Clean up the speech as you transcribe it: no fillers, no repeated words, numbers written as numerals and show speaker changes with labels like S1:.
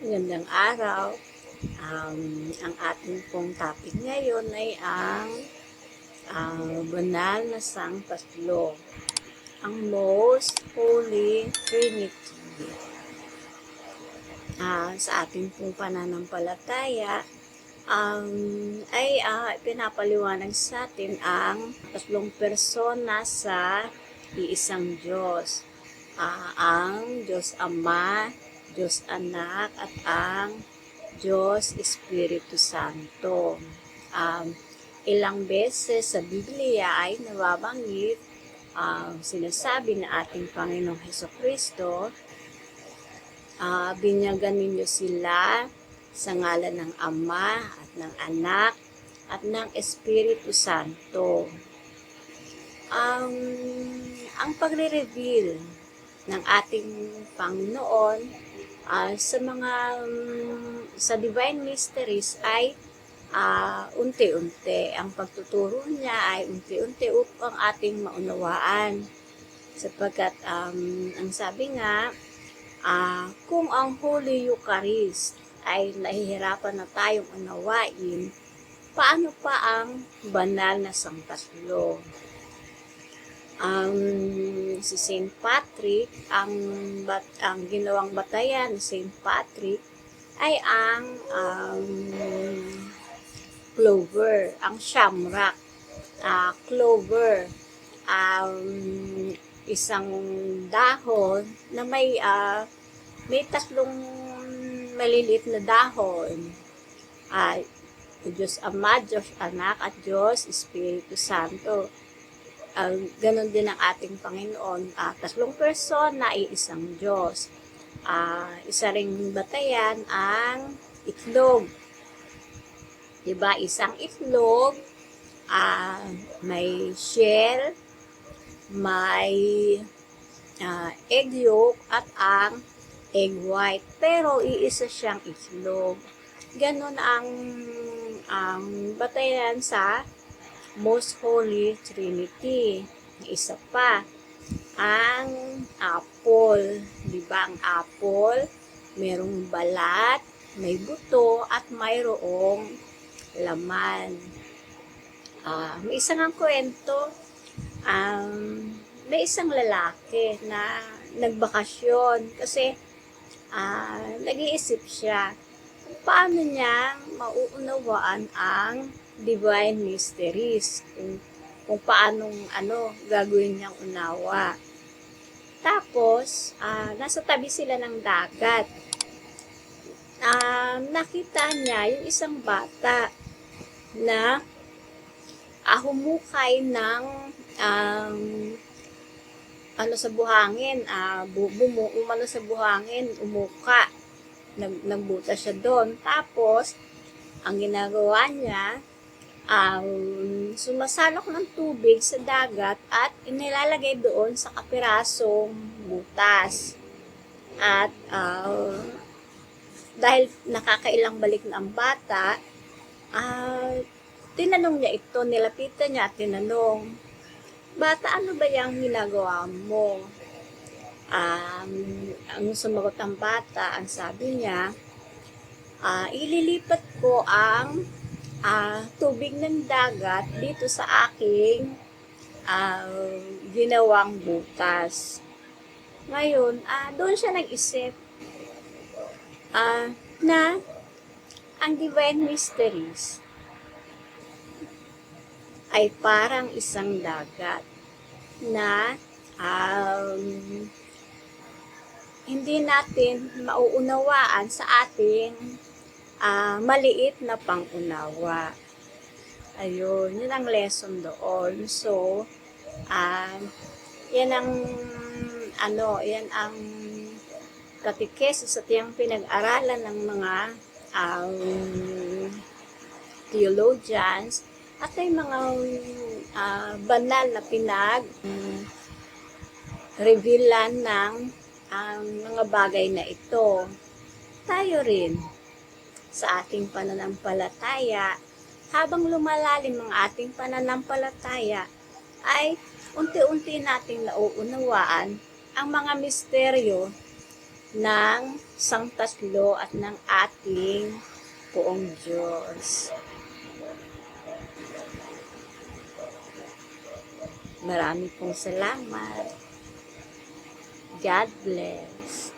S1: Magandang araw. Ang ating pong topic ngayon ay ang banal na Sangtatlo, ang Most Holy Trinity. Sa ating pong pananampalataya, ay pinapaliwanag sa atin ang tatlong persona sa iisang Diyos. Ang Diyos Ama, Diyos Anak, at ang Diyos Espiritu Santo. Ilang beses sa Biblia ay nababanggit, sinasabi na ating Panginoong Hesukristo, binyagan ninyo sila sa ngalan ng Ama at ng Anak at ng Espiritu Santo. Ang pagre-reveal ng ating Panginoon sa Divine Mysteries ay unti-unti. Ang pagtuturo niya ay unti-unti upang ating maunawaan. Sapagkat ang sabi nga, kung ang Holy Eucharist ay nahihirapan na tayong unawain, paano pa ang banal na Sangtatlo? Si Saint Patrick, ang ginawang batayan ni Saint Patrick ay ang clover, ang shamrock. Clover, isang dahon na may tatlong maliliit na dahon. Diyos Ama, Diyos Anak, at Diyos Espiritu Santo. Ganon din ang ating Panginoon. Tatlong persona ay isang Diyos. Isa ring batayan ang itlog. Diba? Isang itlog, may shell, may egg yolk, at ang egg white. Pero iisa siyang itlog. Ganon ang batayan sa Most Holy Trinity. Isa pa, ang apple. Diba? Ang apple, merong balat, may buto, at mayroong laman. May isang kwento, may isang lalaki na nagbakasyon kasi nag-iisip siya paano niya mauunawaan ang Divine Mysteries, kung paanong gagawin niyang unawa. Tapos, nasa tabi sila ng dagat. Nakita niya yung isang bata na humukay ng sa buhangin, sa buhangin, umuka. Nagbuta siya doon. Tapos, ang ginagawa niya, sumasalok ng tubig sa dagat at inilalagay doon sa kapirasong butas. At dahil nakakailang balik na ang bata, tinanong niya ito, nilapitan niya at tinanong, "Bata, ano ba yung ginagawa mo?" Ang sumagot ang bata, ang sabi niya, ililipat ko ang tubig ng dagat dito sa aking ginawang butas. Ngayon, doon siya nag-isip na ang Divine Mysteries ay parang isang dagat na hindi natin mauunawaan sa ating maliit na pangunawa. Ayun, yun ang lesson doon. So, yan ang catechesis at yung pinag-aralan ng mga theologians at ay mga banal na revealan ng mga bagay na ito. Tayo rin sa ating pananampalataya, habang lumalalim ang ating pananampalataya, ay unti-unti nating nauunawaan ang mga misteryo ng Sangtatlo at ng ating Poong Diyos. Marami pong salamat. God bless.